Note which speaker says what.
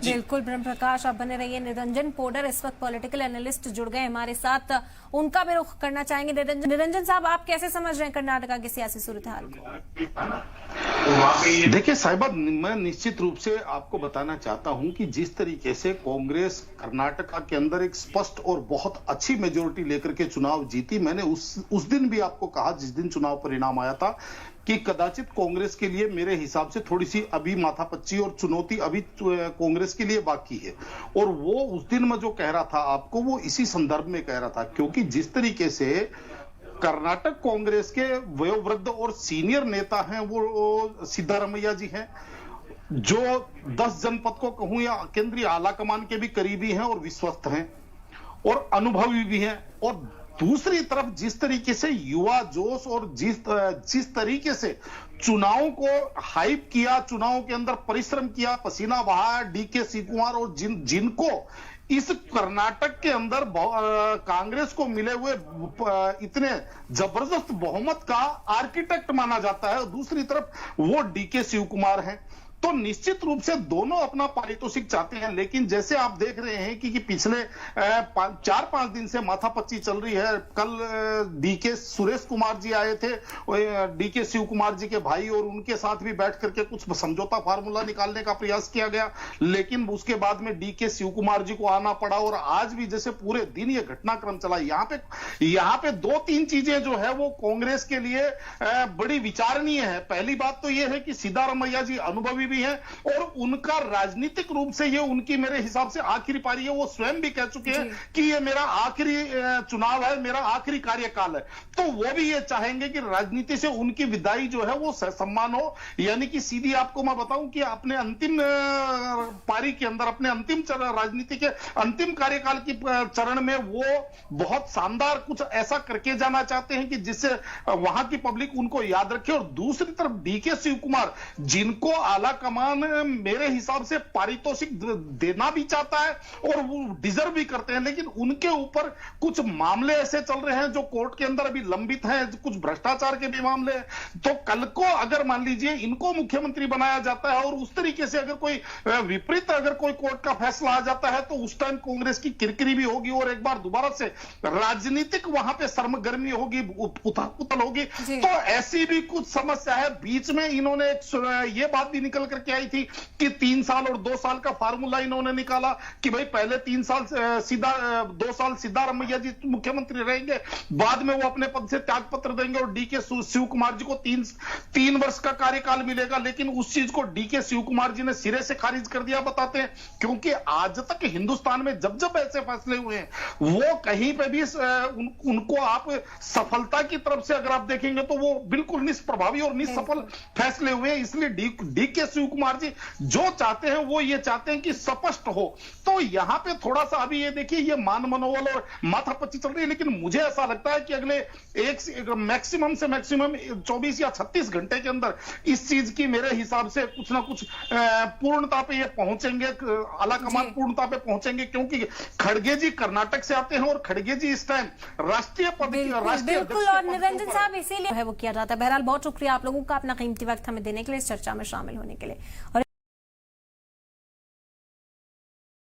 Speaker 1: बिल्कुल ब्रह्म प्रकाश, आप बने रहिए। निरंजन पोडर इस वक्त पॉलिटिकल एनालिस्ट जुड़ गए हमारे साथ, उनका भी रुख करना चाहेंगे। निरंजन साहब, आप कैसे समझ रहे हैं कर्नाटका की सियासी सूरत-हाल को?
Speaker 2: देखिए साहिबा, मैं निश्चित रूप से आपको बताना चाहता हूं कि जिस तरीके से कांग्रेस कर्नाटका के अंदर एक स्पष्ट और बहुत अच्छी मेजोरिटी लेकर के चुनाव जीती, मैंने उस दिन भी आपको कहा, जिस दिन चुनाव परिणाम आया था, कि कदाचित कांग्रेस के लिए मेरे हिसाब से थोड़ी सी अभी माथापच्ची और चुनौती अभी कांग्रेस के लिए बाकी है। और वो उस दिन मैं जो कह रहा था आपको, वो इसी संदर्भ में कह रहा था, क्योंकि जिस तरीके से कर्नाटक कांग्रेस के वयोवृद्ध और सीनियर नेता हैं वो सिद्धारमैया जी हैं, जो 10 जनपद को कहूं या केंद्रीय आला कमान के भी करीबी हैं और विश्वस्त हैं और अनुभवी भी हैं। और दूसरी तरफ जिस तरीके से युवा जोश और जिस तरीके से चुनावों को हाइप किया, चुनावों के अंदर परिश्रम किया, पसीना बहाया डीके शिव कुमार और जिनको इस कर्नाटक के अंदर कांग्रेस को मिले हुए इतने जबरदस्त बहुमत का आर्किटेक्ट माना जाता है, दूसरी तरफ वो डीके शिव कुमार हैं, तो निश्चित रूप से दोनों अपना पारितोषिक चाहते हैं। लेकिन जैसे आप देख रहे हैं कि पिछले 4-5 दिन से माथापच्ची चल रही है। कल डीके सुरेश कुमार जी आए थे, डीके शिव कुमार जी के भाई, और उनके साथ भी बैठ करके कुछ समझौता फार्मूला निकालने का प्रयास किया गया, लेकिन उसके बाद में डीके शिव कुमार जी को आना पड़ा। और आज भी जैसे पूरे दिन ये घटनाक्रम चला, यहाँ पे 2-3 चीजें जो है वो कांग्रेस के लिए बड़ी विचारणीय है। पहली बात तो ये है कि सिद्धारमैया जी अनुभवी भी है और उनका राजनीतिक रूप से ये उनकी मेरे हिसाब से आखिरी पारी है। वो स्वयं भी कह चुके हैं कि ये मेरा आखिरी चुनाव है, मेरा आखिरी कार्यकाल है। तो वो भी ये चाहेंगे कि राजनीति से उनकी विदाई जो है वो सम्मान हो। यानी कि सीधी आपको मैं बताऊं कि अपने अंतिम पारी के अंदर, अपने अंतिम राजनीति के अंतिम कार्यकाल की चरण में वो बहुत शानदार कुछ ऐसा करके जाना चाहते हैं कि जिससे वहां की पब्लिक उनको याद रखे। और दूसरी तरफ डीके शिव कुमार, जिनको आला कमान मेरे हिसाब से पारितोषिक देना भी चाहता है और वो डिजर्व भी करते हैं, लेकिन उनके ऊपर कुछ मामले ऐसे चल रहे हैं जो कोर्ट के अंदर अभी लंबित हैं, कुछ भ्रष्टाचार के भी मामले हैं। तो कल को अगर मान लीजिए इनको मुख्यमंत्री बनाया जाता है और उस तरीके से अगर कोई विपरीत अगर कोई कोर्ट का फैसला आ जाता है, तो उस टाइम कांग्रेस की किरकिरी भी होगी और एक बार दोबारा से राजनीतिक वहां पे सरगर्मी होगी, उथल होगी। तो ऐसी भी कुछ समस्या है। बीच में इन्होंने ये बात भी निकल करके आई थी कि 3 साल और 2 साल का फार्मूला इन्होंने निकाला कि भाई पहले 2 साल सिद्धारमैया जी मुख्यमंत्री रहेंगे, बाद में वो अपने पद से त्याग पत्र देंगे और डीके शिव कुमार जी को 3 वर्ष का कार्यकाल मिलेगा। लेकिन उस चीज को डीके शिव कुमार जी ने सिरे से खारिज कर दिया, बताते हैं, क्योंकि आज तक हिंदुस्तान में जब जब ऐसे फैसले हुए हैं, वो कहीं पे भी उनको आप सफलता की तरफ से अगर आप देखेंगे तो वो बिल्कुल निष्प्रभावी और निसफल फैसले हुए। इसलिए डीके शिव कुमार जी जो चाहते हैं वो ये चाहते हैं कि स्पष्ट हो। तो यहां पे थोड़ा सा अभी ये देखिए, ये मान मनोबल और माथापच्ची चल रही है, लेकिन मुझे ऐसा लगता है कि अगले मैक्सिमम से मैक्सिमम 24 या 36 घंटे के अंदर इस चीज की मेरे हिसाब से कुछ ना कुछ पूर्णता पे ये पहुंचेंगे, आला कमान पूर्णता पे पहुंचेंगे, क्योंकि खड़गे जी कर्नाटक से आते हैं और खड़गे जी इस टाइम राष्ट्रीय पद
Speaker 1: बिल्कुल। और निरंजन साहब इसीलिए है वो किया जाता है। बहरहाल बहुत शुक्रिया आप लोगों का अपना कीमती वक्त हमें देने के लिए, इस चर्चा में शामिल होने के लिए। और